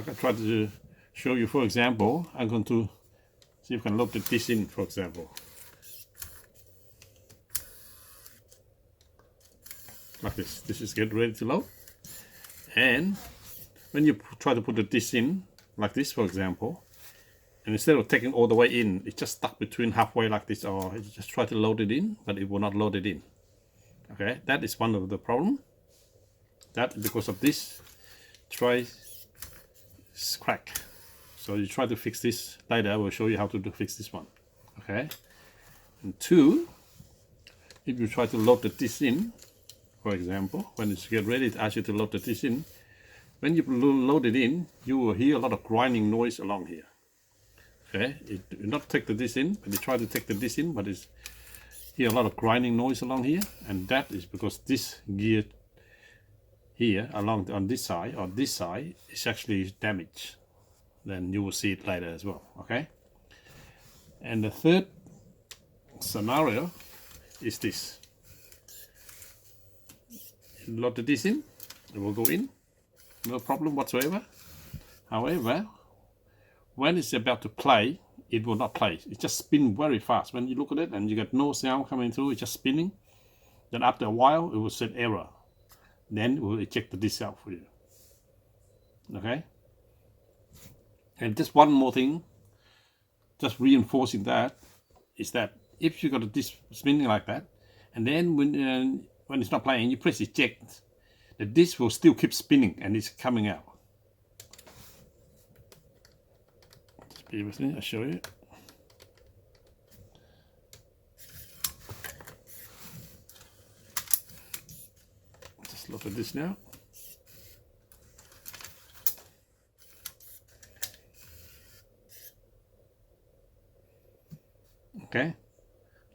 can try to show you. For example, I'm going to see if I can load this in, for example. Like this. This is get ready to load. And when you try to put the disc in, like this, for example, and instead of taking all the way in, it's just stuck between halfway like this, or you just try to load it in, but it will not load it in. Okay, that is one of the problem. That because of this try crack. So you try to fix this later. I will show you how to fix this one. Okay, and two, if you try to load the disc in, for example, when you get ready to ask you to load the disc in, when you load it in, you will hear a lot of grinding noise along here. Okay, it do not take the disc in, but you try to take the disc in, but it's hear a lot of grinding noise along here, and that is because this gear here along on this side or this side is actually damaged. Then you will see it later as well. Okay, and the third scenario is this. You load the disc in, it will go in, no problem whatsoever. However, when it's about to play, it will not play. It just spins very fast. When you look at it and you get no sound coming through, it's just spinning. Then after a while, it will set error. Then it will eject the disc out for you. Okay? And just one more thing, just reinforcing that, is that if you got a disc spinning like that, and then when it's not playing, you press eject, the disc will still keep spinning and it's coming out. Just bear with me, I'll show you. Just look at this now. Okay,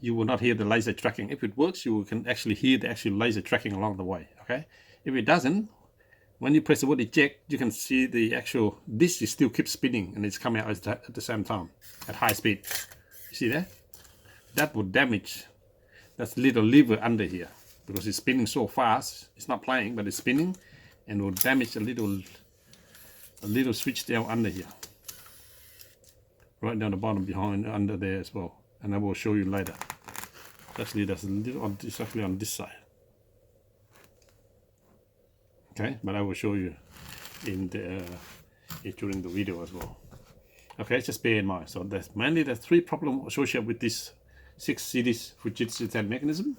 you will not hear the laser tracking. If it works, you can actually hear the actual laser tracking along the way. Okay, if it doesn't, when you press the word eject, you can see the actual disc is still keeps spinning and it's coming out at the same time at high speed. You see that? That would damage that little lever under here because it's spinning so fast. It's not playing, but it's spinning, and will damage a little switch down under here, right down the bottom behind under there as well. And I will show you later. Actually, there's a little on this, actually on this side. Okay, but I will show you in the during the video as well. Okay, just bear in mind. So there's mainly the three problems associated with this 6 series Fujitsu 10 mechanism.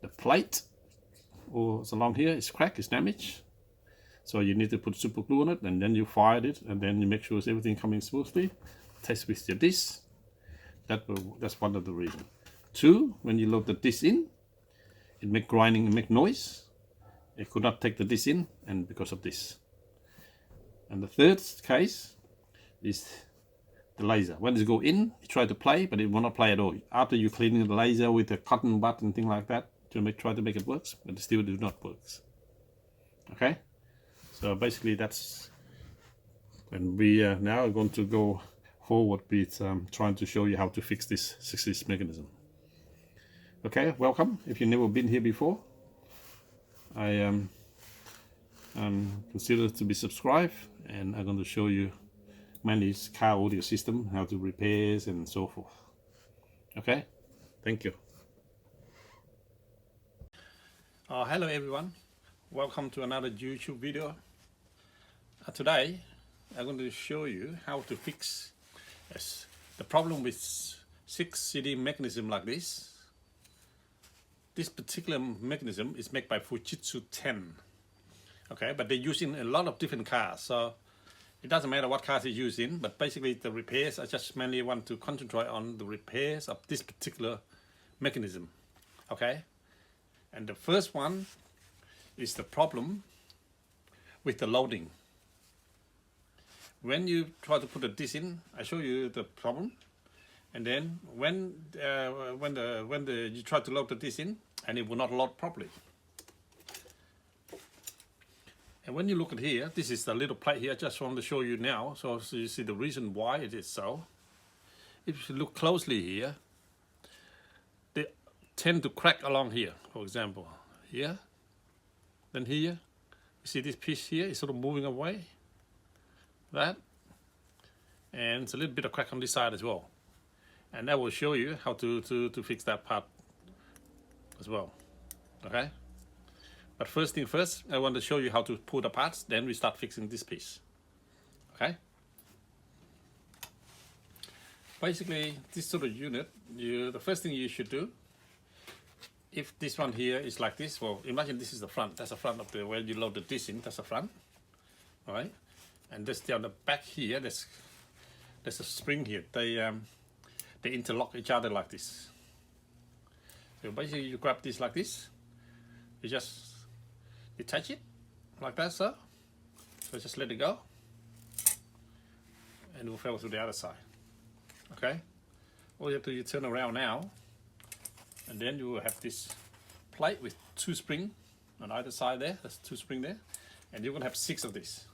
The plate, or along here, is cracked, is damaged. So you need to put super glue on it, and then you fire it, and then you make sure everything coming smoothly. Test with your disc. That's one of the reasons. Two, when you load the disc in, it make grinding and make noise. It could not take the disc in, and because of this. And the third case is the laser. When it go in, you try to play, but it will not play at all. After you cleaning the laser with a cotton bud and thing like that to try to make it work, but it still do not work. Okay, so basically that's. And we now are going to go forward with trying to show you how to fix this 6 mechanism. Okay, welcome. If you've never been here before, I consider to be subscribed, and I'm going to show you mainly car audio system, how to repairs and so forth. Okay, thank you. Hello everyone, welcome to another YouTube video. Today I'm going to show you how to fix the problem with 6 CD mechanism like this. This particular mechanism is made by Fujitsu 10. Okay, but they're using a lot of different cars, so it doesn't matter what cars they're using, but basically the repairs, I just mainly want to concentrate on the repairs of this particular mechanism. Okay, and the first one is the problem with the loading. When you try to put a disc in, I show you the problem, and then when you try to load the disc in, and it will not load properly. And when you look at here, this is the little plate here. I just want to show you now, so you see the reason why it is so. If you look closely here, they tend to crack along here. For example, here, then here. You see this piece here is sort of moving away. that, and it's a little bit of crack on this side as well, and I will show you how to fix that part as well. Okay, but first thing first, I want to show you how to pull the parts, then we start fixing this piece. Okay, basically this sort of unit, the first thing you should do, if this one here is like this, well, imagine this is the front. That's the front of the where you load the disc in. That's the front, all right. And this on the back here, there's a spring here. They interlock each other like this. So basically, you grab this like this. You just detach it like that, so just let it go, and it will fall to the other side. Okay. All you have to do, you turn around now. And then you will have this plate with 2 springs on either side there. There's 2 springs there. And you're going to have 6 of these.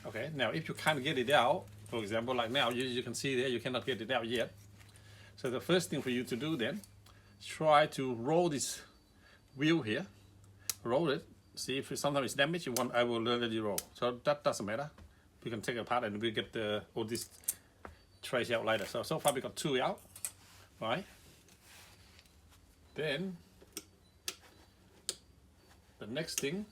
Okay, now if you can't get it out, for example, like now, you can see there, you cannot get it out yet. So the first thing for you to do then, try to roll this wheel here. Roll it. See if sometimes it's damaged, I will let you roll. So that doesn't matter. We can take it apart and we get all these trays out later. So far we got 2 out. Right, then the next thing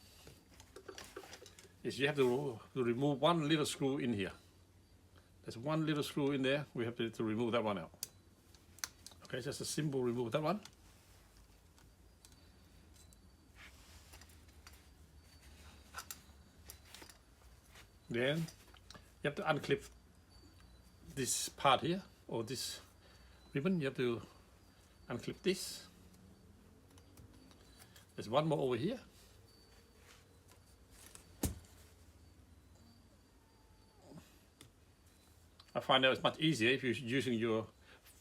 is you have to remove 1 little screw in here. There's 1 little screw in there. We have to remove that one out. Okay, just a simple remove that one. Then you have to unclip this part here, or this ribbon. You have to unclip this. There's 1 more over here. I find that it's much easier if you're using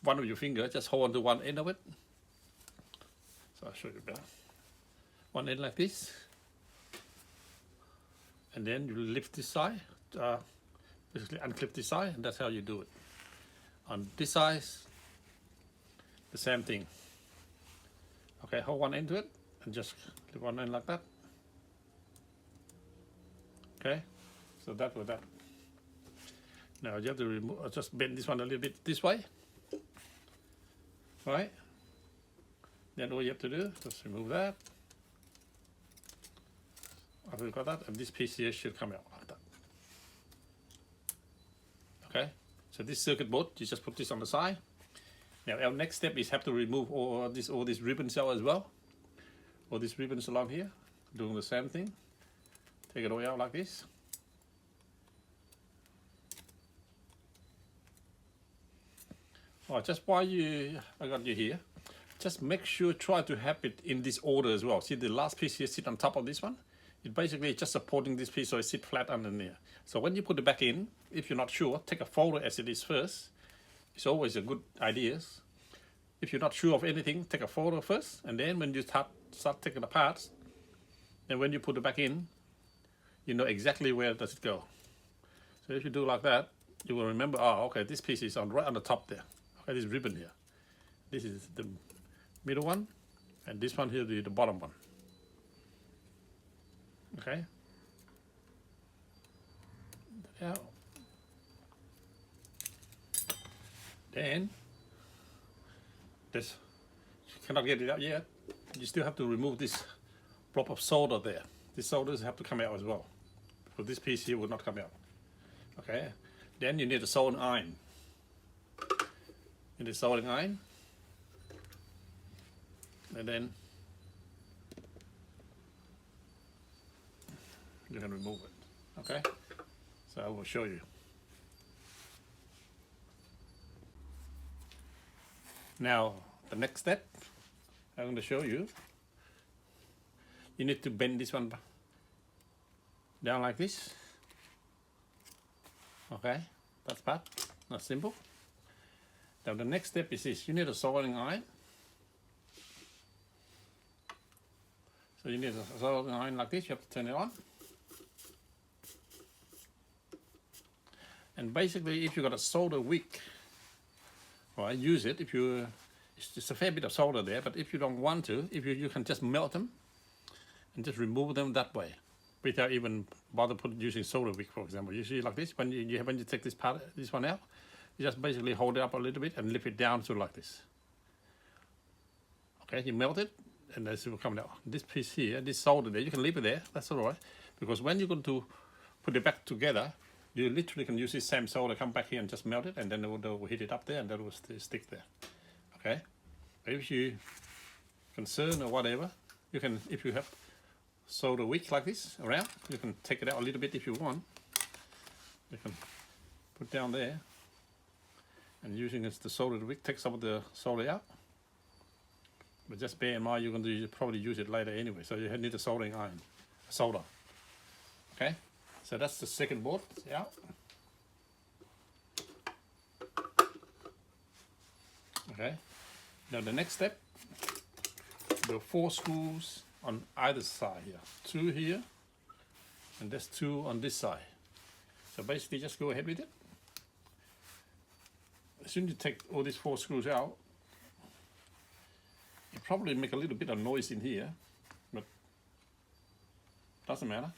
one of your fingers, just hold on to one end of it. So I'll show you better. One end like this. And then you lift this side, basically unclip this side, and that's how you do it. On this side, the same thing. Okay, hold one end to it and just clip one end like that. Okay, so that with that. Now you have to remove, just bend this one a little bit this way. Right? Then all you have to do, just remove that. After you got that, and this piece here should come out like that. Okay, so this circuit board, you just put this on the side. Now our next step is have to remove all these ribbons out as well. All these ribbons along here, doing the same thing. Take it all out like this. Oh, just while I got you here, just make sure, try to have it in this order as well. See the last piece here sit on top of this one? It basically is just supporting this piece so it sits flat underneath. So when you put it back in, if you're not sure, take a photo as it is first. It's always a good idea. If you're not sure of anything, take a photo first, and then when you start taking the parts, then when you put it back in, you know exactly where does it go. So if you do like that, you will remember, oh, okay, this piece is right on the top there. Okay, this ribbon here. This is the middle one, and this one here is the bottom one. Okay. Now, then this, you cannot get it out yet. You still have to remove this blob of solder there. These solders have to come out as well, because this piece here will not come out. Okay. Then you need a soldering iron. You need a soldering iron, and then you can remove it. Okay. So I will show you. Now, the next step I'm going to show you, you need to bend this one down like this. Okay, that's part, that's simple. Now the next step is this, you need a soldering iron. So you need a soldering iron like this, you have to turn it on. And basically if you've got a solder wick, well, use it. If you, it's just a fair bit of solder there, but if you don't want to, if you can just melt them and just remove them that way. without even bother using solder wick, for example. You see like this, when you take this one out, you just basically hold it up a little bit and lift it down to like this. Okay, you melt it, and this will come out. This piece here, this solder there, you can leave it there, that's all right. Because when you're going to put it back together, you literally can use this same solder, come back here and just melt it, and then it will hit it up there, and that will stick there. Okay, if you're concerned or whatever, you can, if you have solder wick like this around, you can take it out a little bit if you want. You can put down there, and using the solder wick, take some of the solder out. But just bear in mind, you're going to probably use it later anyway, so you need a soldering iron, solder. Okay, so that's the second board out. Okay, now the next step, there are 4 screws on either side here. 2 here, and there's 2 on this side. So basically just go ahead with it. As soon as you take all these 4 screws out, it probably make a little bit of noise in here, but doesn't matter.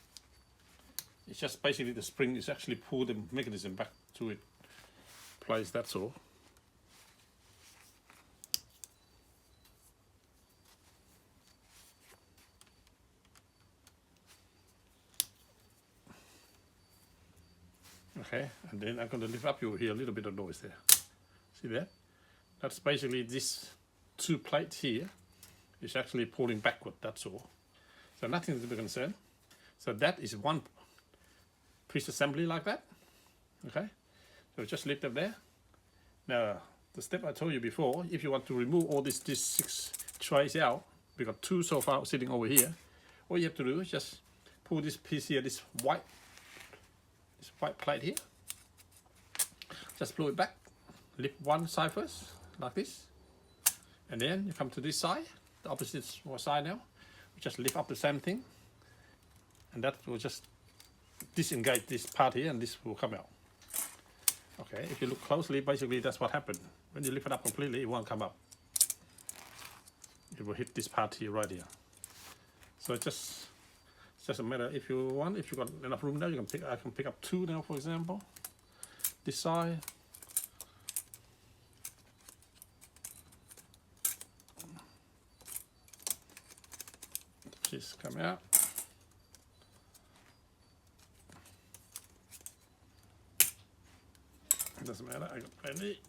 It's just basically the spring is actually pull the mechanism back to its place, that's all. Okay, and then I'm going to lift up, you hear a little bit of noise there. See that? That's basically this 2 plates here is actually pulling backward, that's all. So nothing to be concerned. So that is one piece assembly like that. Okay, so just lift up there. Now the step I told you before, if you want to remove all these 6 trays out, we got 2 so far sitting over here. All you have to do is just pull this piece here, this white plate here. Just pull it back, lift one side first, like this. And then you come to this side, the opposite side now. Just lift up the same thing. And that will just disengage this part here, and this will come out. Okay, if you look closely, basically that's what happened. When you lift it up completely, it won't come up. It will hit this part here, right here. So it's just a matter, if you want, if you've got enough room now, you can I can pick up 2 now, for example. This side. Just come out. It doesn't matter, I got plenty.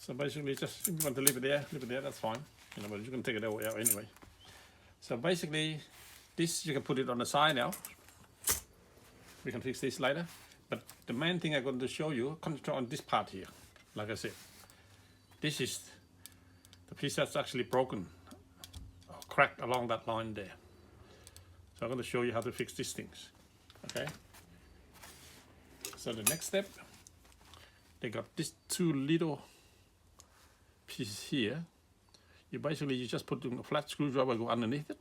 So basically, just if you want to leave it there, that's fine. You know, but you can take it out anyway. So basically, this you can put it on the side now. We can fix this later. But the main thing I'm going to show you, concentrate on this part here. Like I said, this is the piece that's actually broken or cracked along that line there. So I'm going to show you how to fix these things. Okay. So the next step, they got these 2 little pieces here. You just put a flat screwdriver, go underneath it.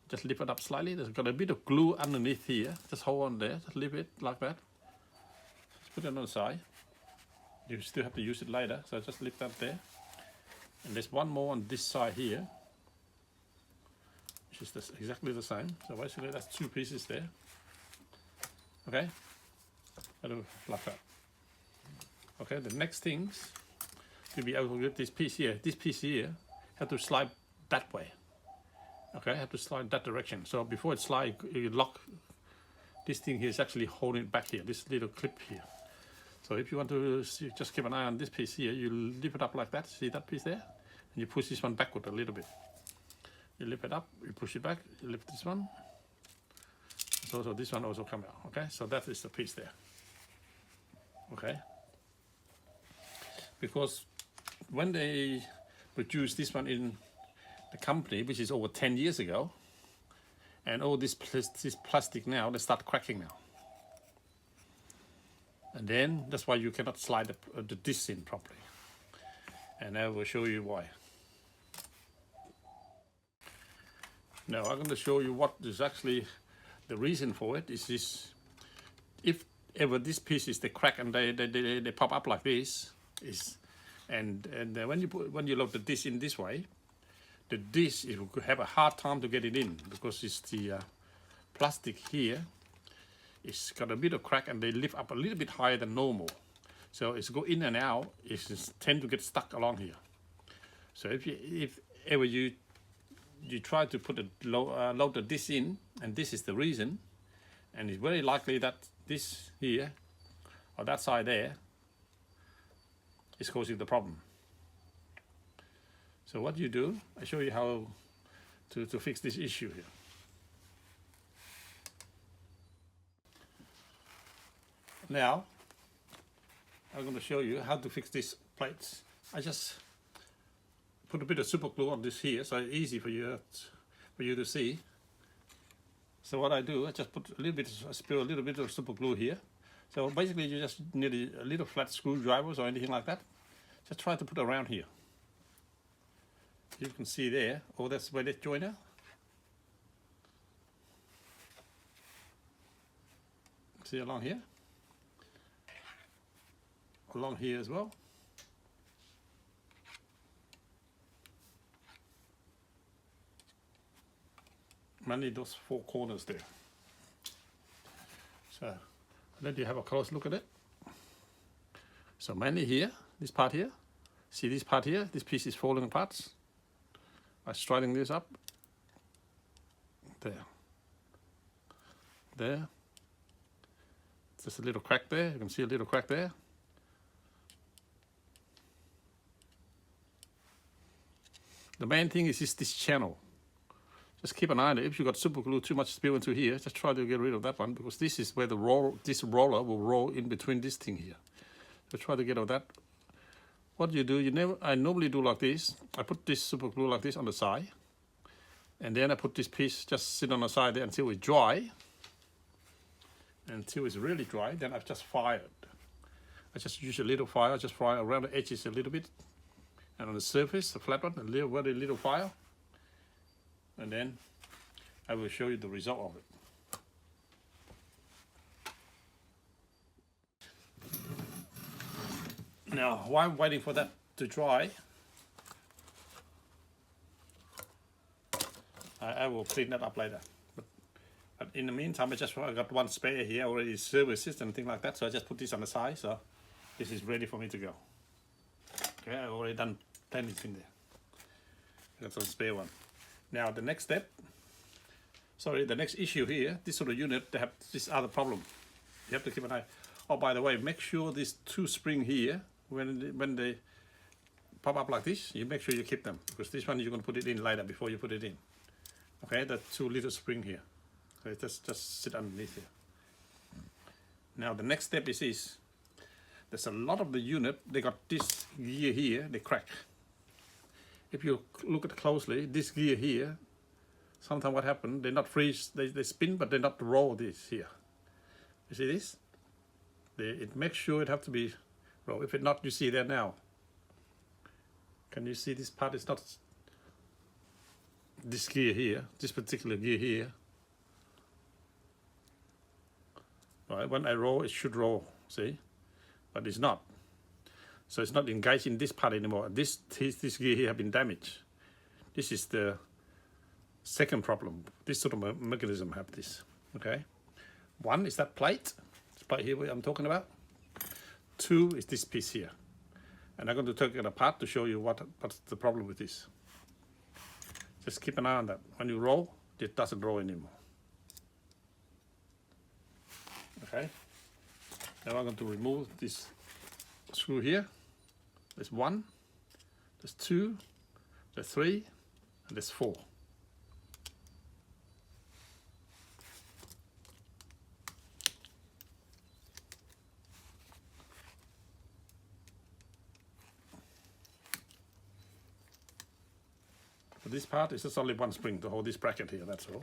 Just lift it up slightly. There's got a bit of glue underneath here. Just hold on there. Just leave it like that. Just put it on the side. You still have to use it later, so just lift up there. And there's one more on this side here, which is exactly the same. So basically that's 2 pieces there. Okay, like that. Okay, the next things to be able to get this piece here. This piece here have to slide that way. Okay, have to slide that direction. So before it slides, you lock this thing here is actually holding it back here. This little clip here. So if you want to just keep an eye on this piece here, you lift it up like that. See that piece there? And you push this one backward a little bit. You lift it up, you push it back, you lift this one. So this one also come out. Okay, so that is the piece there. Okay. Because when they produced this one in the company, which is over 10 years ago, and all this plastic now, they start cracking now. And then that's why you cannot slide the disc in properly. And I will show you why. Now I'm going to show you what is actually the reason for it. Is this, if ever this piece is the crack and they pop up like this, and when you load the disc in this way, the disc, it will have a hard time to get it in because it's the plastic here. It's got a bit of crack and they lift up a little bit higher than normal. So it's go in and out, it's tend to get stuck along here. So if ever you try to put load the disc in, and this is the reason, and it's very likely that this here or that side there is causing the problem. So what you do, I show you how to fix this issue here. Now I'm going to show you how to fix these plates. I just put a bit of super glue on this here, so it's easy for you to see. So what I do, I just put a little bit, I spill a little bit of super glue here. So basically you just need a little flat screwdrivers or anything like that. Just try to put around here. You can see there, oh, that's where that joiner. See along here? Along here as well. Mainly those four corners there. So I'll let you have a close look at it. So mainly here, this part here. See this part here? This piece is falling apart. I'm straightening this up. There. There. There's a little crack there. You can see a little crack there. The main thing is this channel. Just keep an eye on it. If you got super glue too much spill into here, just try to get rid of that one, because this is where the this roller will roll in between this thing here. So try to get out of that. What you do, I normally do like this. I put this super glue like this on the side, and then I put this piece just sit on the side there until it's dry. Until it's really dry, then I've just fired. I just use a little fire, just fire around the edges a little bit, and on the surface, the flat one, very little fire. And then I will show you the result of it. Now, while I'm waiting for that to dry, I will clean that up later. But in the meantime, I got one spare here already, services and things like that, so I just put this on the side, so this is ready for me to go. Okay, I've already done plenty in there. I got some spare one. Now the next step, the next issue here, this sort of unit, they have this other problem. You have to keep an eye. Oh, by the way, make sure these two springs here, when they pop up like this, you make sure you keep them, because this one you're going to put it in later before you put it in. Okay, the two little spring here. Okay, just sit underneath here. Now the next step is this. There's a lot of the unit, they got this gear here, they crack. If you look at it closely, this gear here, sometimes what happens, they not freeze, they spin, but they not roll this here. You see this? It makes sure it have to be roll. If it not, you see that now. Can you see this part is not this gear here, this particular gear here. Right, when I roll, it should roll, see? But it's not. So it's not engaged in this part anymore. This gear here have been damaged. This is the second problem. This sort of mechanism have this. Okay. One is that plate. This plate here I'm talking about. Two is this piece here. And I'm going to take it apart to show you what's the problem with this. Just keep an eye on that. When you roll, it doesn't roll anymore. Okay. Now I'm going to remove this screw here. There's one, there's two, there's three, and there's four. For this part, it's just only one spring to hold this bracket here, that's all.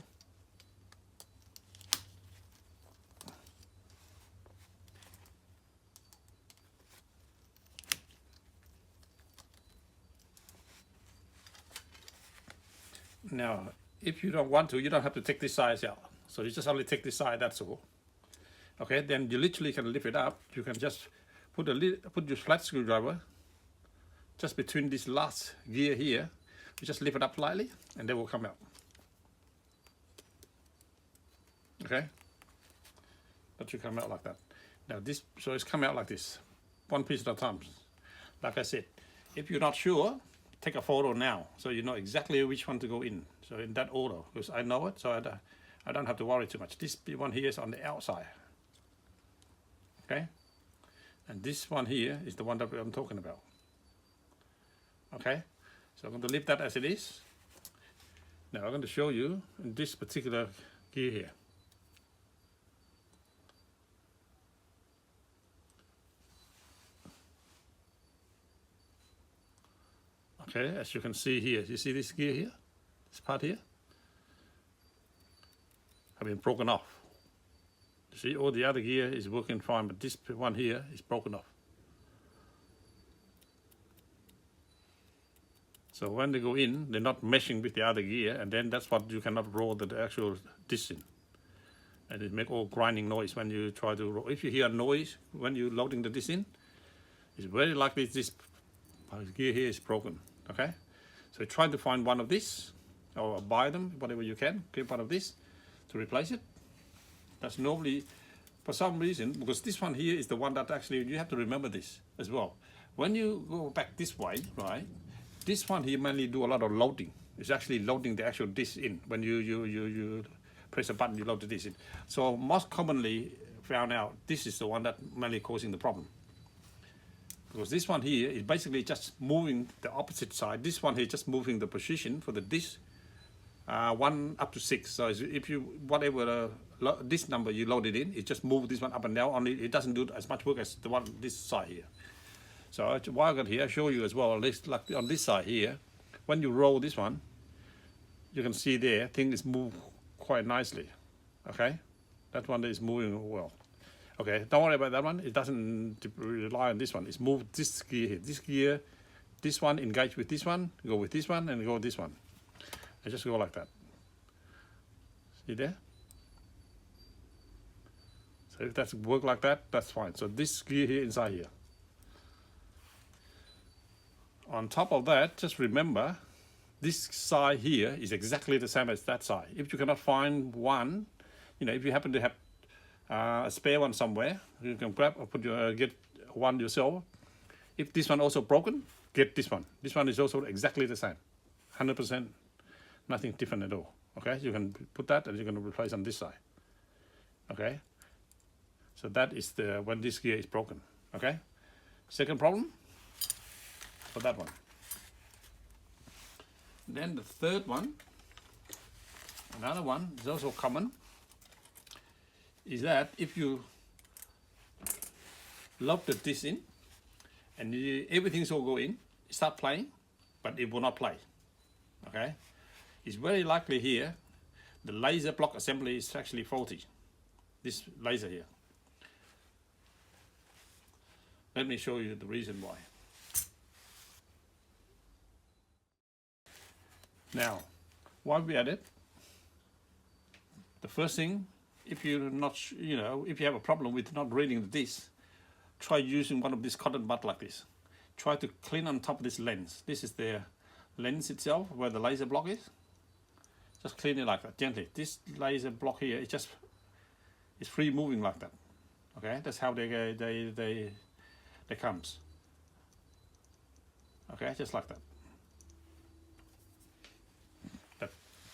Now, if you don't want to, you don't have to take this side out. So you just only take this side, that's all. Okay, then you literally can lift it up. You can just put your flat screwdriver just between this last gear here, You just lift it up slightly and they will come out. Okay, that should come out like that. Now this, so it's come out like this, one piece at a time. Like I said, if you're not sure, take a photo now so you know exactly which one to go in. So in that order, because I know it, so I don't have to worry too much. This one here is on the outside. Okay, and this one here is the one that I'm talking about. Okay, so I'm going to leave that as it is. Now I'm going to show you in this particular gear here. Okay, as you can see here, you see this gear here, this part here, have been broken off. You see, all the other gear is working fine, but this one here is broken off. So when they go in, they're not meshing with the other gear, and then that's what you cannot roll the actual disc in. And it make all grinding noise when you try to roll. If you hear noise when you're loading the disc in, it's very likely this gear here is broken. Okay, so try to find one of these, or buy them, whatever you can, get one of this to replace it. That's normally, for some reason, because this one here is the one that actually, you have to remember this as well. When you go back this way, right, this one here mainly do a lot of loading. It's actually loading the actual disc in. When you press a button, you load the disc in. So most commonly found out, this is the one that mainly causing the problem. Because this one here is basically just moving the opposite side. This one here is just moving the position for the disc 1 up to 6. So if you, whatever this number you loaded in, it just move this one up and down. Only it doesn't do as much work as the one this side here. So while I got here, I show you as well, at least like on this side here, when you roll this one, you can see there, things move quite nicely. Okay, that one is moving well. Okay, don't worry about that one. It doesn't rely on this one. It's moved this gear here. This gear, this one engage with this one, go with this one, and go with this one. And just go like that. See there? So if that's work like that, that's fine. So this gear here inside here. On top of that, just remember, this side here is exactly the same as that side. If you cannot find one, you know, if you happen to have a spare one somewhere, you can grab or get one yourself. If this one also broken, get this one. This one is also exactly the same, 100%, nothing different at all. Okay, you can put that and you're going to replace on this side. Okay, so that is the when this gear is broken. Okay, second problem for that one. Then the third one, another one is also common, is that if you load the disc in and everything's all go in, start playing, but it will not play. Okay, it's very likely here the laser block assembly is actually faulty. This laser here. Let me show you the reason why. Now, while we're at it, the first thing, if you're not, if you have a problem with not reading the disc, try using one of these cotton buds like this. Try to clean on top of this lens. This is the lens itself where the laser block is. Just clean it like that, gently. This laser block here is just free moving like that. Okay, that's how they comes. Okay, just like that.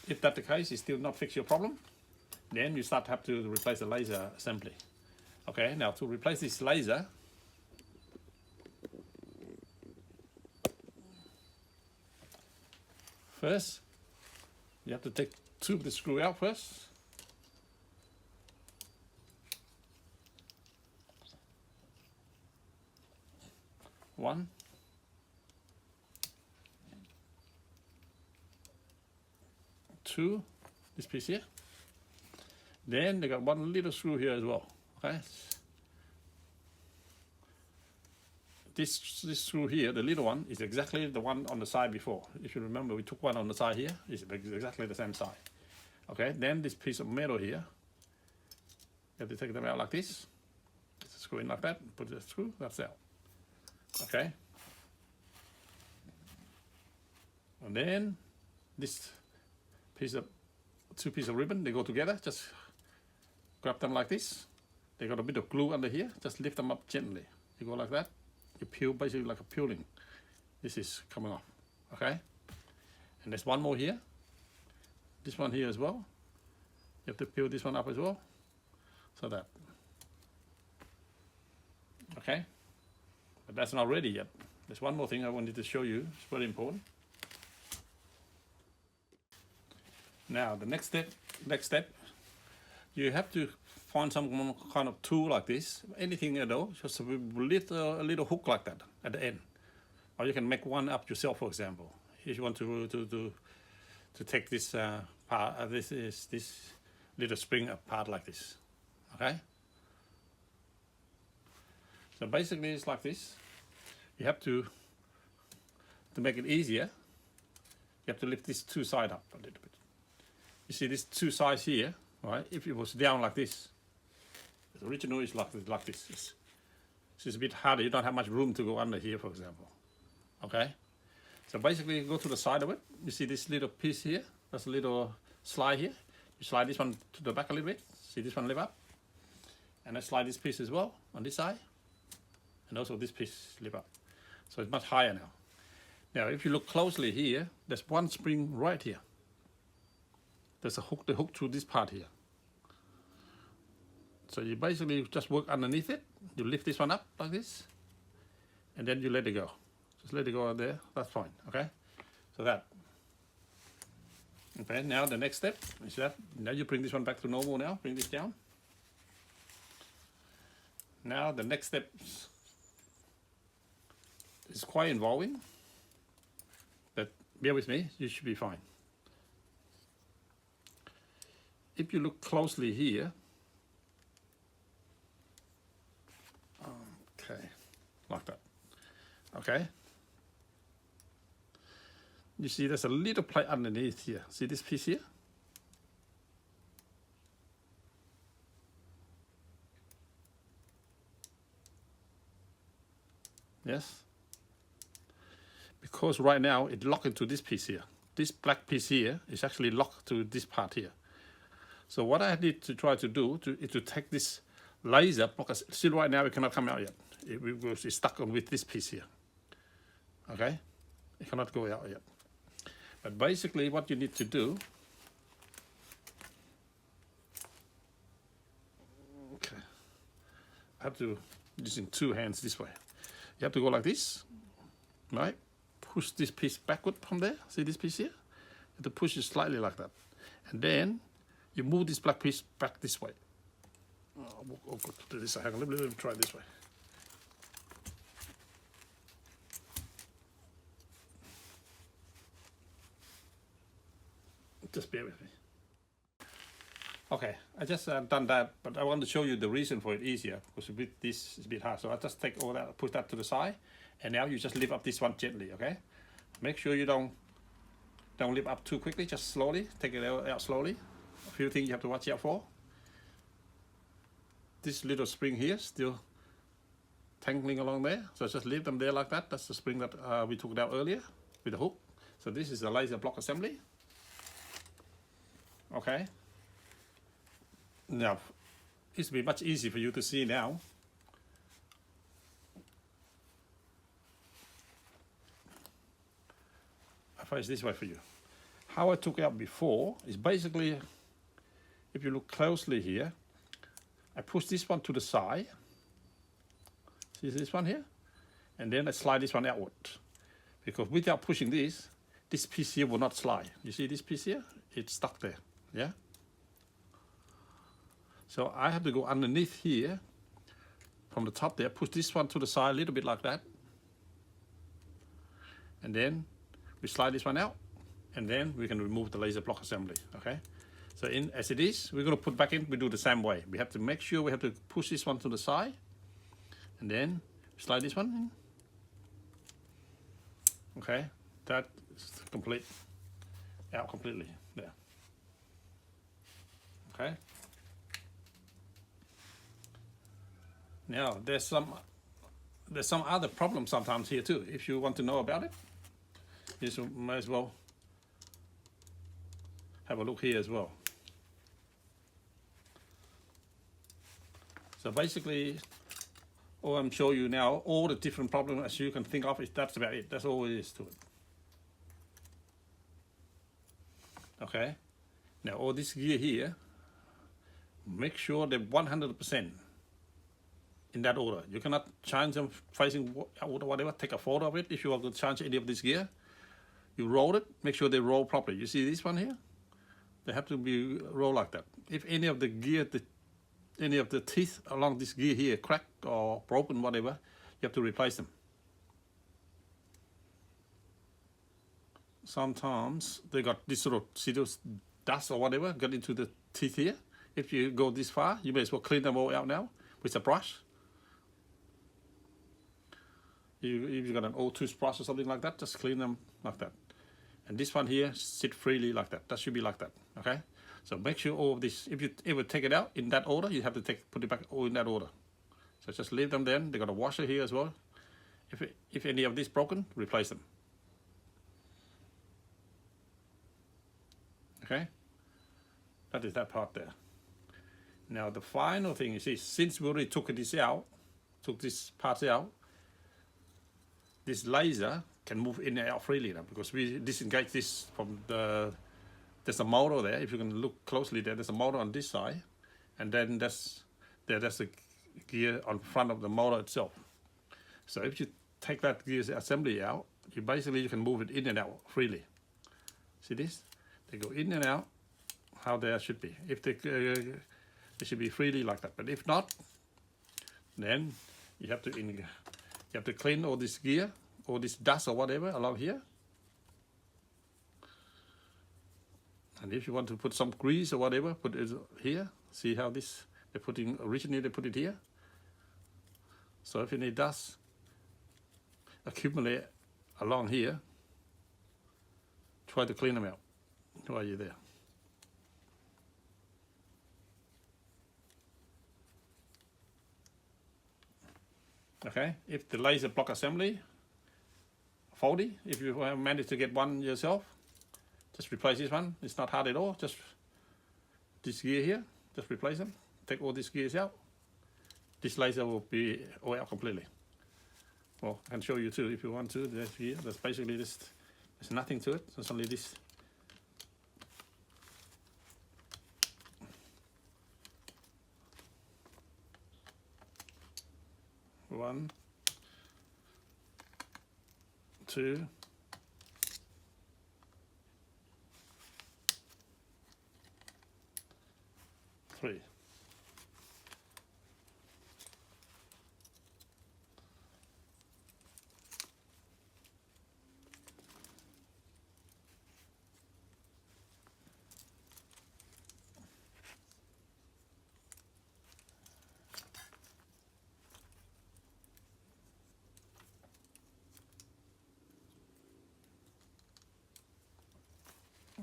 If that's the case, it still not fix your problem, then you start to have to replace the laser assembly. Okay, now to replace this laser, first you have to take two of the screw out first. One. Two, this piece here. Then they got one little screw here as well. Okay. This screw here, the little one, is exactly the one on the side before. If you remember, we took one on the side here. It's exactly the same side. Okay. Then this piece of metal here, you have to take them out like this. Screw in like that. Put the screw. That's out. Okay. And then this two pieces of ribbon, they go together. Just grab them like this. They got a bit of glue under here. Just lift them up gently. You go like that. You peel, basically like a peeling. This is coming off. Okay. And there's one more here. This one here as well. You have to peel this one up as well. So that. Okay. But that's not ready yet. There's one more thing I wanted to show you. It's very important. Now the next step, you have to find some kind of tool like this, anything at all, just a little hook like that at the end, or you can make one up yourself. For example, if you want to take this part, this little spring apart like this. Okay. So basically, it's like this. You have to make it easier. You have to lift this two sides up a little bit. You see these two sides here, right? If it was down like this, the original is like this. It's a bit harder. You don't have much room to go under here, for example. Okay? So basically, you go to the side of it. You see this little piece here? That's a little slide here. You slide this one to the back a little bit. See this one lift up? And I slide this piece as well on this side. And also this piece lift up. So it's much higher now. Now, if you look closely here, there's one spring right here. There's a hook, the hook through this part here. So you basically just work underneath it. You lift this one up like this, and then you let it go. Just let it go out there. That's fine. Okay. So that. Okay. Now the next step is that. Now you bring this one back to normal. Now bring this down. Now the next step is quite involving. But bear with me. You should be fine. If you look closely here, okay, like that, okay. You see there's a little plate underneath here. See this piece here? Yes? Because right now it locked into this piece here. This black piece here is actually locked to this part here. So what I need to try to do is to take this laser blocker. Still right now it cannot come out yet. It's stuck on with this piece here. Okay? It cannot go out yet. But basically what you need to do, okay, I have to, using two hands this way. You have to go like this, right? Push this piece backward from there. See this piece here? You have to push it slightly like that. And then you move this black piece back this way. I'll go to this side. Let me try this way. Just bear with me. Okay, I just done that, but I want to show you the reason for it easier, because this is a bit hard. So I just take all that, push that to the side, and now you just lift up this one gently, okay? Make sure you don't lift up too quickly, just slowly, take it out slowly. A few things you have to watch out for. This little spring here still tangling along there, so just leave them there like that. That's the spring that we took out earlier with the hook. So this is the laser block assembly. Okay. Now, it's be much easier for you to see now. I face this way for you. How I took out before is basically, if you look closely here, I push this one to the side. See this one here? And then I slide this one outward. Because without pushing this piece here will not slide. You see this piece here? It's stuck there. Yeah? So I have to go underneath here, from the top there, push this one to the side a little bit like that. And then we slide this one out, and then we can remove the laser block assembly, okay? So as it is, we're gonna put back in, we do the same way. We have to make sure we have to push this one to the side, and then slide this one in. Okay, that is complete, out completely there. Okay. Now there's some other problems sometimes here too. If you want to know about it, You might as well have a look here as well. So basically, all I'm showing you now, all the different problems as you can think of, that's about it. That's all it is to it. Okay. Now all this gear here, make sure they're 100% in that order. You cannot change them facing whatever. Take a photo of it. If you are going to change any of this gear, you roll it. Make sure they roll properly. You see this one here? They have to be rolled like that. If any of the gear, any of the teeth along this gear here cracked or broken, whatever, you have to replace them. Sometimes they got this sort of dust or whatever got into the teeth here. If you go this far, you may as well clean them all out now with a brush. If you've got an old toothbrush or something like that, just clean them like that. And this one here, sit freely like that. That should be like that, okay? So make sure all of this, if you ever take it out in that order, you have to put it back all in that order. So just leave them then. They got a washer here as well. If any of this broken, replace them. Okay? That is that part there. Now the final thing is this, since we already took this parts out, this laser can move in and out freely now because we disengage this from there's a motor there. If you can look closely there's a motor on this side, and then that's the gear on front of the motor itself. So if you take that gear assembly out, you can move it in and out freely. See this? They go in and out how they should be. If they should be freely like that. But if not, then you have to clean all this gear, all this dust or whatever along here. And if you want to put some grease or whatever, put it here. See how this originally they put it here. So if any dust accumulate along here, try to clean them out while you're there. Okay, if the laser block assembly faulty, if you have managed to get one yourself, just replace this one. It's not hard at all. Just this gear here, just replace them. Take all these gears out. This laser will be all out completely. Well, I can show you too if you want to. That's basically this. There's nothing to it. There's only this. One, two, three.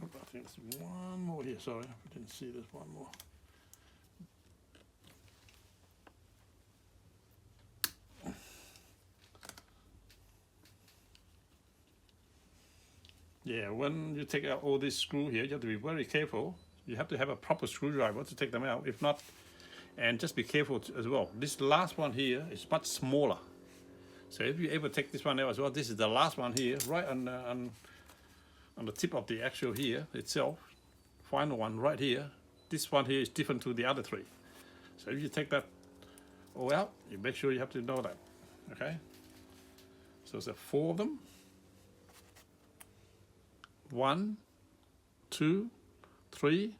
I think there's one more here. Sorry, I didn't see there's one more. Yeah, when you take out all this screw here, you have to be very careful. You have to have a proper screwdriver to take them out. If not, and just be careful as well. This last one here is much smaller. So if you ever take this one out as well, this is the last one here, right on the tip of the axle here itself. Final one right here. This one here is different to the other three. So if you take that all out, you make sure you have to know that. Okay. So there's 4 of them. 1, 2, 3,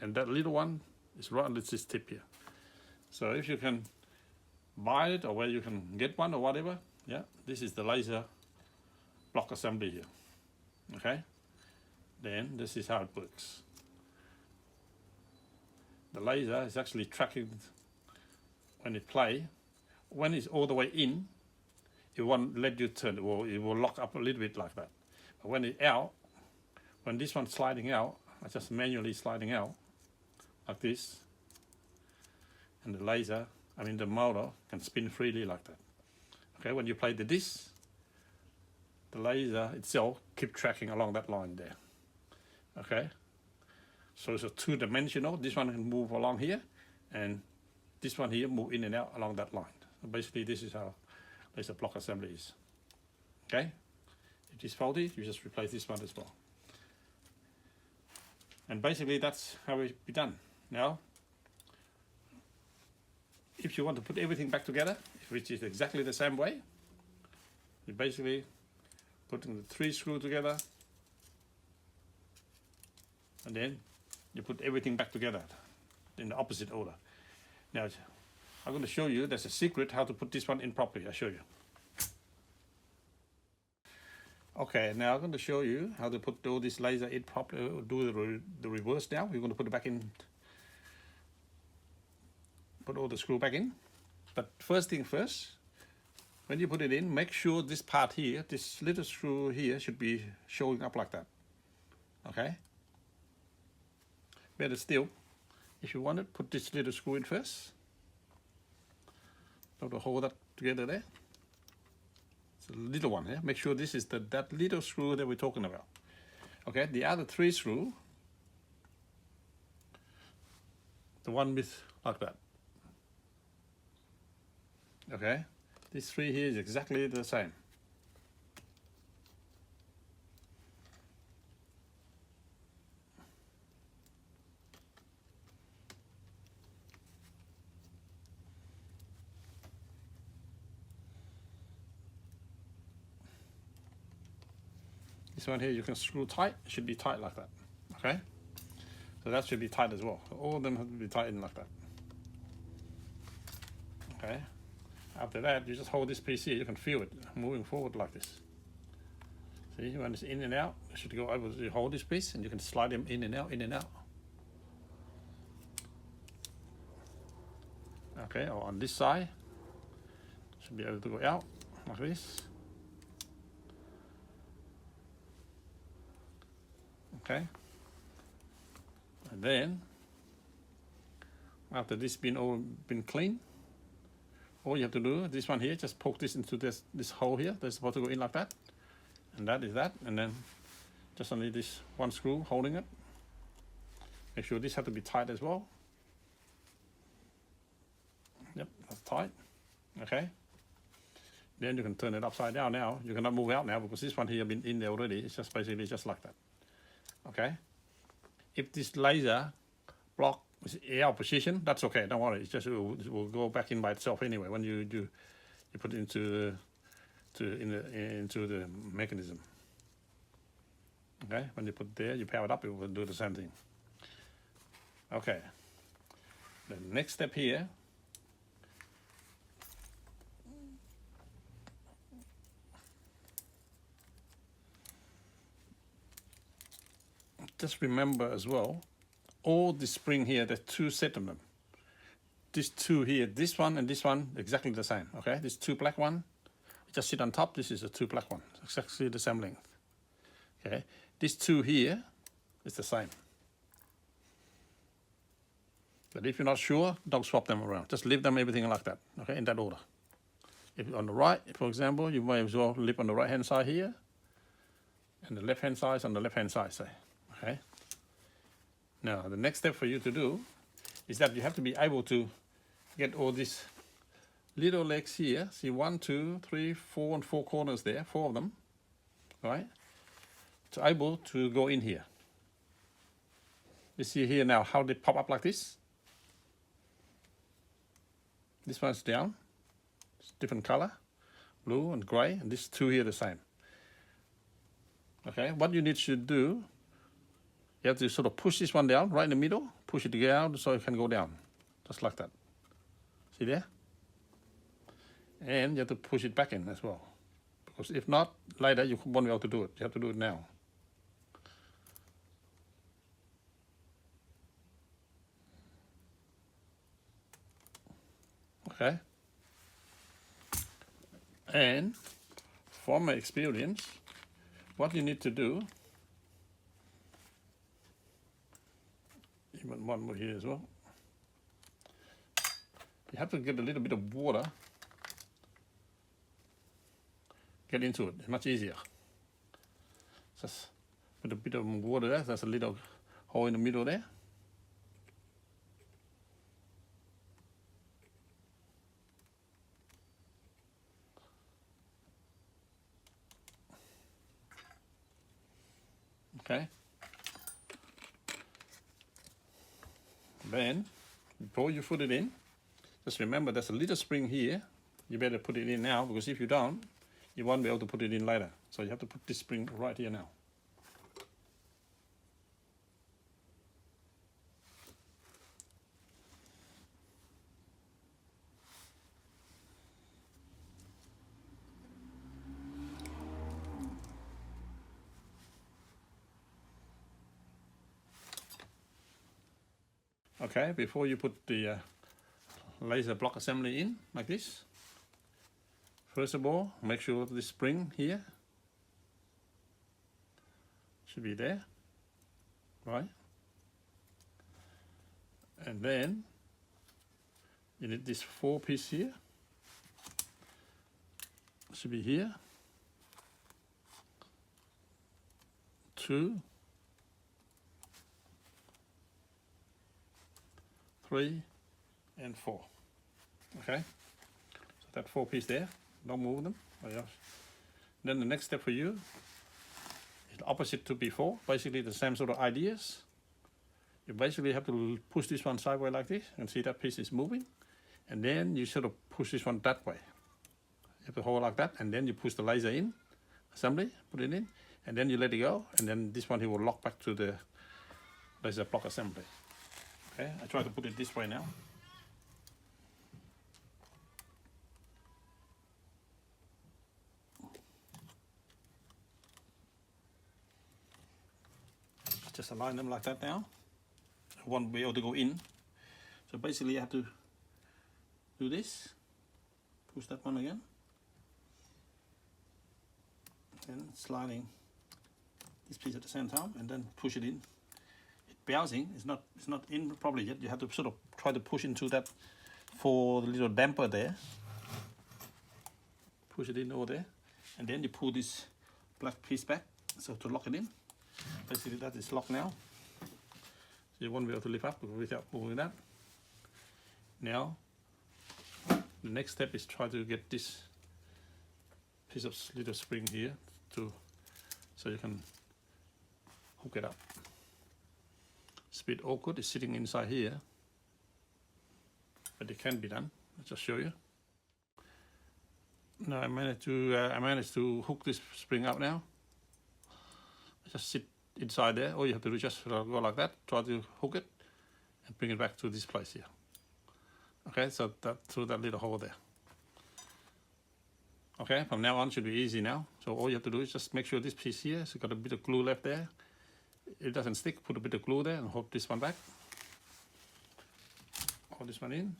and that little one is right on this tip here. So if you can buy it or where you can get one or whatever, yeah, this is the laser block assembly here. Okay, then this is how it works. The laser is actually tracking when it play. When it's all the way in, it won't let you turn. It will lock up a little bit like that. But when it's out, when this one's sliding out, I just manually sliding out like this, and the laser, the motor can spin freely like that. Okay, when you play the disc, the laser itself keep tracking along that line there. Okay, so it's a two-dimensional. This one can move along here, and this one here move in and out along that line. So basically, this is how laser block assembly is. Okay, if it's faulty, you just replace this one as well. And basically, that's how it be done. Now, if you want to put everything back together, which is exactly the same way, you basically putting the 3 screws together, and then you put everything back together in the opposite order. Now, I'm going to show you, there's a secret how to put this one in properly. I'll show you. Okay, now I'm going to show you how to put all this laser in properly, do the reverse now. We're going to put it back in, put all the screw back in. But first thing first, when you put it in, make sure this part here, this little screw here should be showing up like that. Okay? Better still, if you want it, put this little screw in first. So to hold that together there. It's a little one here. Make sure this is that little screw that we're talking about. Okay, the other 3 screw, the one with like that. Okay, these 3 here is exactly the same. This one here you can screw tight, it should be tight like that. Okay, so that should be tight as well. All of them have to be tightened like that. Okay, after that you just hold this piece here, you can feel it moving forward like this. See, when it's in and out, it should go over. You hold this piece and you can slide them in and out, in and out. Okay, or on this side, should be able to go out like this. Okay, and then after this been cleaned, all you have to do, this one here, just poke this into this hole here. That's supposed to go in like that, and that is that, and then just only this one screw holding it. Make sure this has to be tight as well. Yep, that's tight. Okay, then you can turn it upside down now. You cannot move out now because this one here been in there already. It's just basically just like that. Okay, if this laser block is out of position, that's okay, don't worry, it's just it will go back in by itself anyway when you put it into the mechanism. Okay, when you put it there, you power it up, it will do the same thing. Okay, the next step here, just remember as well, all the spring here, there's 2 sets of them. These 2 here, this one and this one, exactly the same. Okay, this 2 black one, just sit on top. This is a 2 black one, exactly the same length. Okay, these 2 here is the same. But if you're not sure, don't swap them around. Just leave them everything like that. Okay, in that order. If on the right, for example, you may as well leave on the right hand side here, and the left hand side is on the left hand side, say. Okay. Now the next step for you to do is that you have to be able to get all these little legs here. See 1, 2, 3, 4, and 4 corners there, 4 of them. Right? To able to go in here. You see here now how they pop up like this. This one's down. It's different color, blue and gray, and these 2 here the same. Okay. What you need to do, you have to sort of push this one down right in the middle, push it down so it can go down, just like that. See there? And you have to push it back in as well, because if not, later you won't be able to do it. You have to do it now. Okay? And from my experience, what you need to do, even one more here as well. You have to get a little bit of water, get into it. It's much easier. Just put a bit of water there. There's a little hole in the middle there. Okay. Then, before you put it in, just remember there's a little spring here. You better put it in now, because if you don't, you won't be able to put it in later. So you have to put this spring right here now. Okay, before you put the laser block assembly in, like this, first of all, make sure this spring here should be there, right? And then you need this 4-piece here, should be here, 2, 3, and 4. Okay, so that 4-piece there, don't move them. Then the next step for you is the opposite to before, basically the same sort of ideas. You basically have to push this one sideways like this, and see that piece is moving, and then you sort of push this one that way. You have to hold like that, and then you push the laser in, assembly, put it in, and then you let it go, and then this one here will lock back to the laser block assembly. Okay, I try to put it this way now. Just align them like that now. I won't be able to go in. So basically you have to do this. Push that one again. And sliding this piece at the same time, and then push it in. Bouncing, it's not in properly yet. You have to sort of try to push into that for the little damper there. Push it in over there, and then you pull this black piece back, so to lock it in. Basically that is locked now. So you won't be able to lift up without moving that. Now, the next step is try to get this piece of little spring here so you can hook it up. It's a bit awkward, it's sitting inside here, but it can be done. I'll just show you. Now I managed to hook this spring up now. Just sit inside there. All you have to do is just go like that, try to hook it, and bring it back to this place here. Okay, so that through that little hole there. Okay, from now on should be easy now. So all you have to do is just make sure this piece here has got a bit of glue left there. It doesn't stick, put a bit of glue there and hold this one back. Hold this one in,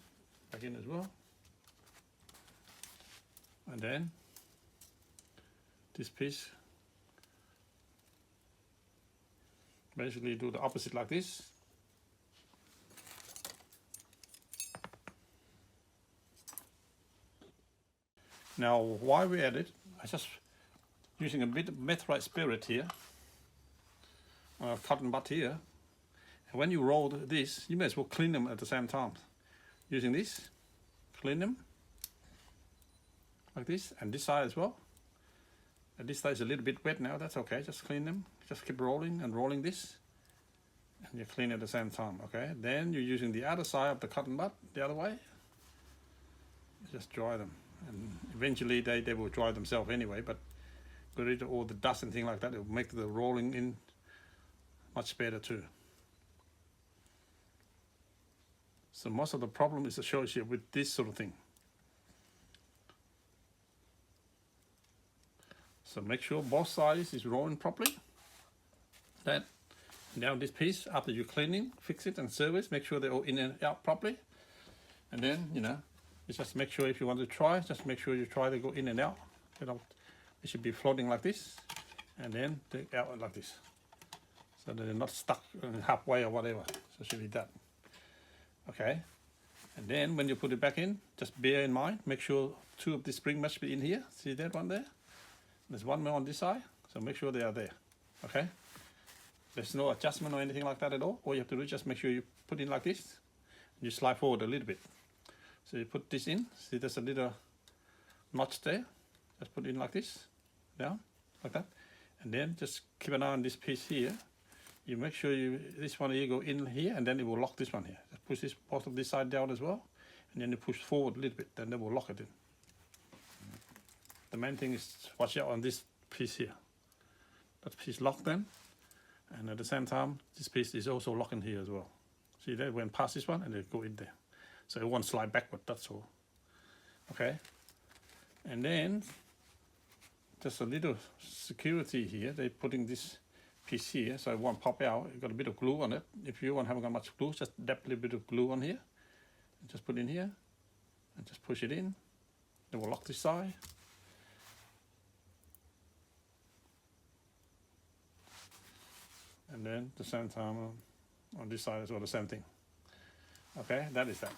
back in as well. And then this piece, basically do the opposite like this. Now while we're at it, I just using a bit of methrite spirit here, cotton bud here, and when you roll this, you may as well clean them at the same time. Using this, clean them like this, and this side as well. And this side is a little bit wet now, that's okay, just clean them. Just keep rolling and rolling this, and you clean at the same time, okay? Then you're using the other side of the cotton bud, the other way. Just dry them, and eventually they will dry themselves anyway, but get rid of all the dust and things like that. It will make the rolling in much better too. So most of the problem is associated with this sort of thing. So make sure both sides is rolling properly. That now this piece, after you cleaning, fix it and service, make sure they're all in and out properly. And then, you know, just make sure if you want to try, just make sure you try to go in and out. You know, it should be floating like this, and then take out like this. So that they're not stuck halfway or whatever. So it should be that. Okay. And then when you put it back in, just bear in mind, make sure 2 of the spring must be in here. See that one there? There's one more on this side, so make sure they are there. Okay, there's no adjustment or anything like that at all. All you have to do is just make sure you put in like this, and you slide forward a little bit. So you put this in, see there's a little notch there, just put it in like this, down, like that, and then just keep an eye on this piece here. You make sure this one here go in here, and then it will lock this one here. Just push this part of this side down as well, and then you push forward a little bit, then that will lock it in. The main thing is watch out on this piece here. That piece locked then, and at the same time, this piece is also locking here as well. See that went past this one, and it go in there. So it won't slide backward, that's all. Okay, and then just a little security here. They're putting this piece here, so it won't pop out. You've got a bit of glue on it. If you haven't got much glue, just dab a little bit of glue on here. And just put it in here, and just push it in. Then we'll lock this side. And then the same time on this side as well, the same thing. Okay, that is that.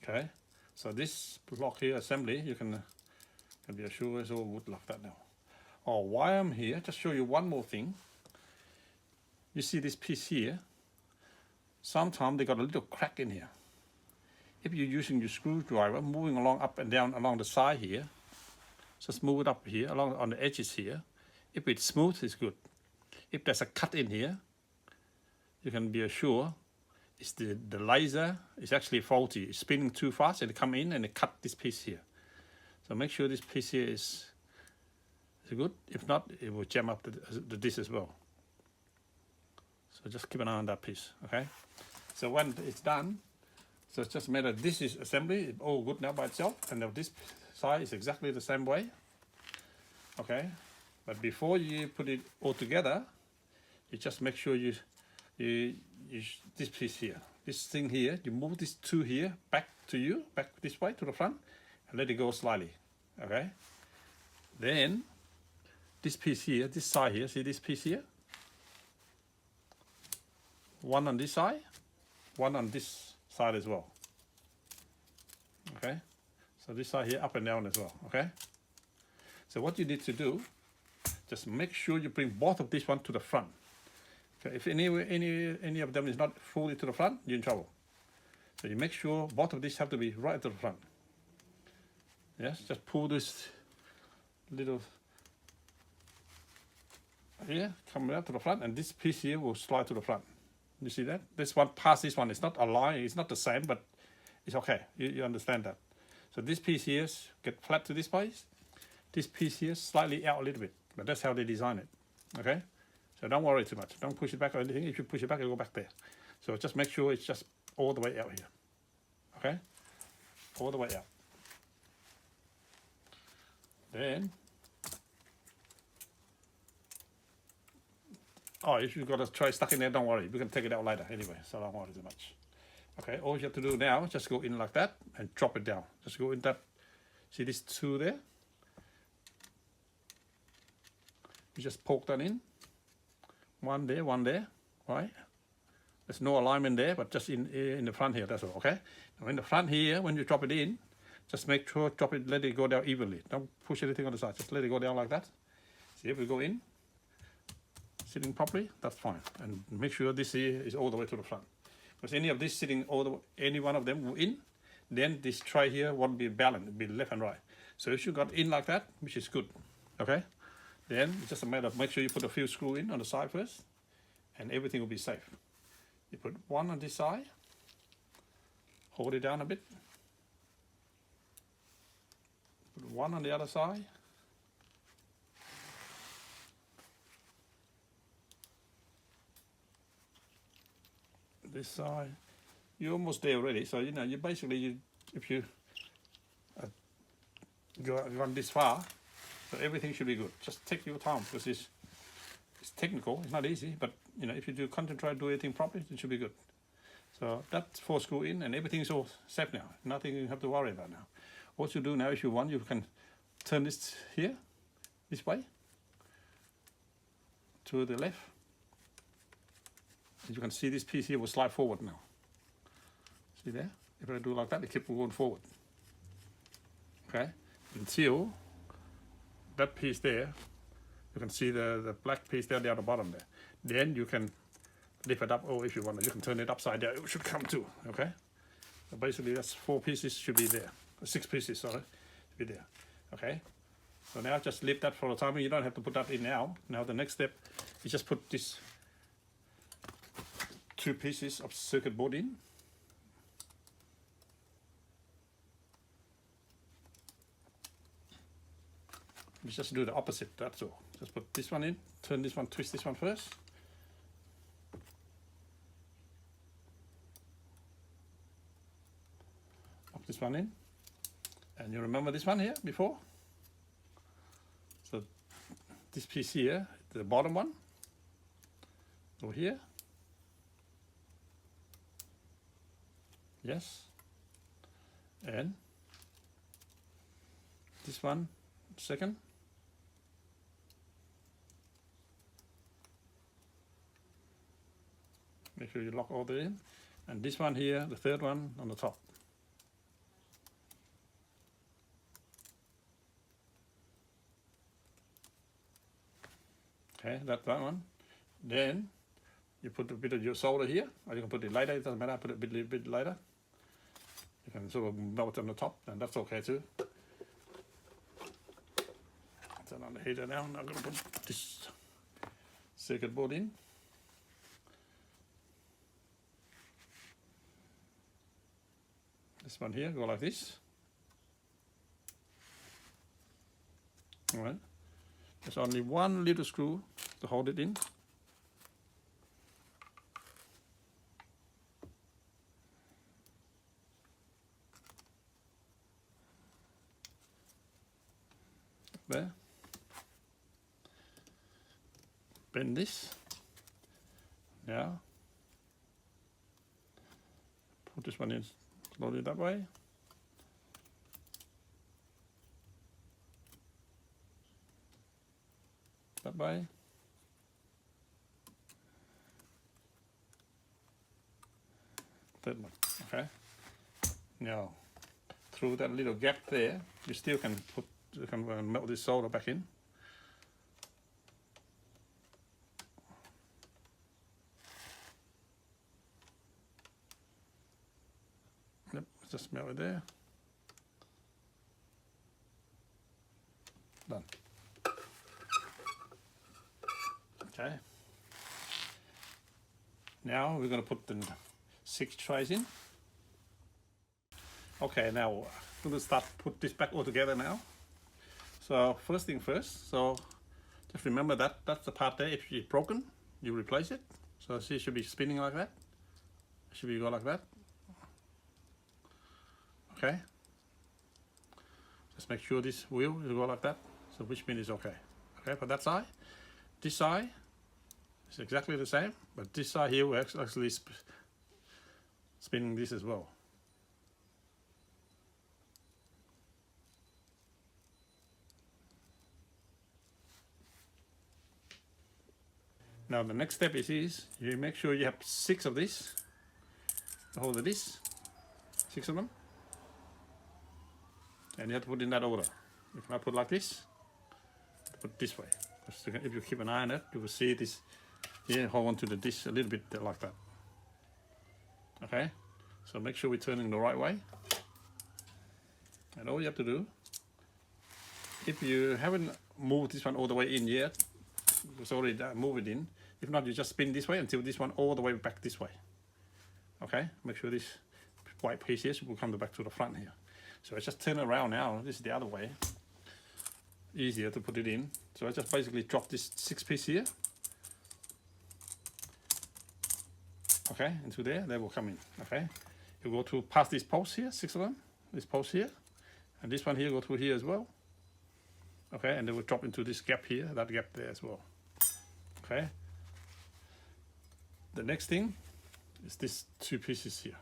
Okay, so this block here assembly, you can be assured it's all wood like that now. Oh, while I'm here, just show you one more thing. You see this piece here, sometimes they got a little crack in here. If you're using your screwdriver, moving along up and down along the side here, just move it up here, along on the edges here. If it's smooth, it's good. If there's a cut in here, you can be assured it's the laser is actually faulty. It's spinning too fast, and it come in and it cut this piece here. So make sure this piece here is good. If not, it will jam up the disc as well. So just keep an eye on that piece, okay? So when it's done, so it's just a matter, this is assembly, it's all good now by itself, and now this side is exactly the same way, okay? But before you put it all together, you just make sure you this piece here, this thing here, you move this two here back to you, back this way to the front, and let it go slightly, okay? Then this piece here, this side here, see this piece here? One on this side, one on this side as well. Okay, so this side here up and down as well. Okay, so what you need to do, just make sure you bring both of these one to the front. Okay, if any of them is not fully to the front, you're in trouble. So you make sure both of these have to be right to the front. Yes, just pull this little here, coming out to the front, and this piece here will slide to the front. You see that? This one past this one, it's not aligned, it's not the same, but it's okay. You understand that. So this piece here get flat to this place. This piece here slightly out a little bit, but that's how they design it. Okay? So don't worry too much. Don't push it back or anything. If you push it back, it'll go back there. So just make sure it's just all the way out here. Okay? All the way out. Then, oh, if you've got a tray stuck in there, don't worry. We can take it out later anyway, so don't worry too much. Okay, all you have to do now, just go in like that and drop it down. Just go in that, see this two there? You just poke that in. One there, right? There's no alignment there, but just in the front here, that's all, okay? Now in the front here, when you drop it in, just make sure, drop it, let it go down evenly. Don't push anything on the side, just let it go down like that. See, if we go in, sitting properly, that's fine. And make sure this here is all the way to the front. Because any of this sitting all the way, any one of them will in, then this tray here won't be balanced, it'll be left and right. So if you got in like that, which is good, okay? Then it's just a matter of make sure you put a few screws in on the side first, and everything will be safe. You put one on this side, hold it down a bit. Put one on the other side. This side, you're almost there already. So you know, you basically, if you gone this far, so everything should be good. Just take your time because it's technical. It's not easy, but you know, if you do concentrate, do everything properly, it should be good. So that's 4 screws in, and everything's all safe now. Nothing you have to worry about now. What you do now, if you want, you can turn this here, this way, to the left. As you can see, this piece here will slide forward now. See there? If I do like that, it keeps going forward. Okay? Until that piece there You can see the black piece there at the bottom there. Then you can lift it up, or if you want, you can turn it upside down. It should come too. Okay. So basically, that's 4 pieces should be there. 6 pieces, sorry, should be there. Okay. So now just leave that for the time. You don't have to put that in now. Now the next step is just put this 2 pieces of circuit board in. You just do the opposite, that's all. Just put this one in, turn this one, twist this one first. Pop this one in. And you remember this one here before? So this piece here, the bottom one, go here. Yes. And this one, second. Make sure you lock all that in. And this one here, the third one on the top. Okay, that's that one. Then you put a bit of your solder here, or you can put it later, it doesn't matter, put it a little bit later. You can sort of melt it on the top, and that's okay too. Turn on the heater now, and I'm going to put this circuit board in. This one here, go like this. All right. There's only one little screw to hold it in. There. Bend this. Now, put this one in slowly that way. That way. That one, okay. Now, through that little gap there, you still can melt this solder back in. Yep, just melt it there. Done. Okay. Now we're going to put the 6 trays in. Okay, now we're going to put this back all together now. So first thing first, so just remember that's the part there. If it's broken, you replace it. So see, it should be spinning like that. It should be go like that. Okay. Just make sure this wheel will go like that. So which pin is okay. Okay, for that side. This side is exactly the same, but this side here we're actually spinning this as well. Now the next step is you make sure you have 6 of these. Hold of this, 6 of them, and you have to put in that order. You cannot put like this. Put this way. If you keep an eye on it, you will see this here. Hold on to the dish a little bit like that. Okay, so make sure we're turning the right way. And all you have to do, if you haven't moved this one all the way in yet, it's already move it in. If not, you just spin this way until this one all the way back this way. Okay, make sure this white piece here will come back to the front here. So I just turn around now. This is the other way. Easier to put it in. So I just basically drop this 6 piece here. Okay, into there. They will come in. Okay, you go to past this post here, 6 of them. This post here, and this one here go through here as well. Okay, and they will drop into this gap here, that gap there as well. Okay. The next thing is these 2 pieces here.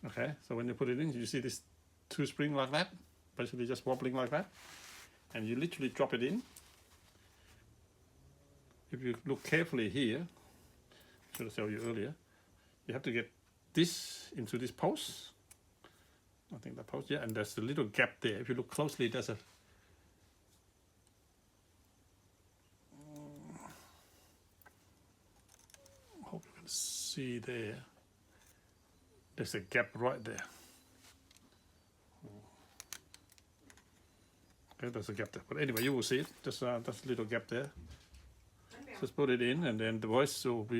Okay, so when you put it in, you see this two spring like that, basically just wobbling like that, and you literally drop it in. If you look carefully here, I should have shown you earlier, you have to get this into this post. I think that post, yeah, and there's a little gap there. If you look closely, there's a hope you can see there. There's a gap right there. Okay, there's a gap there. But anyway, you will see it. There's a little gap there. Just put it in, and then the voice will be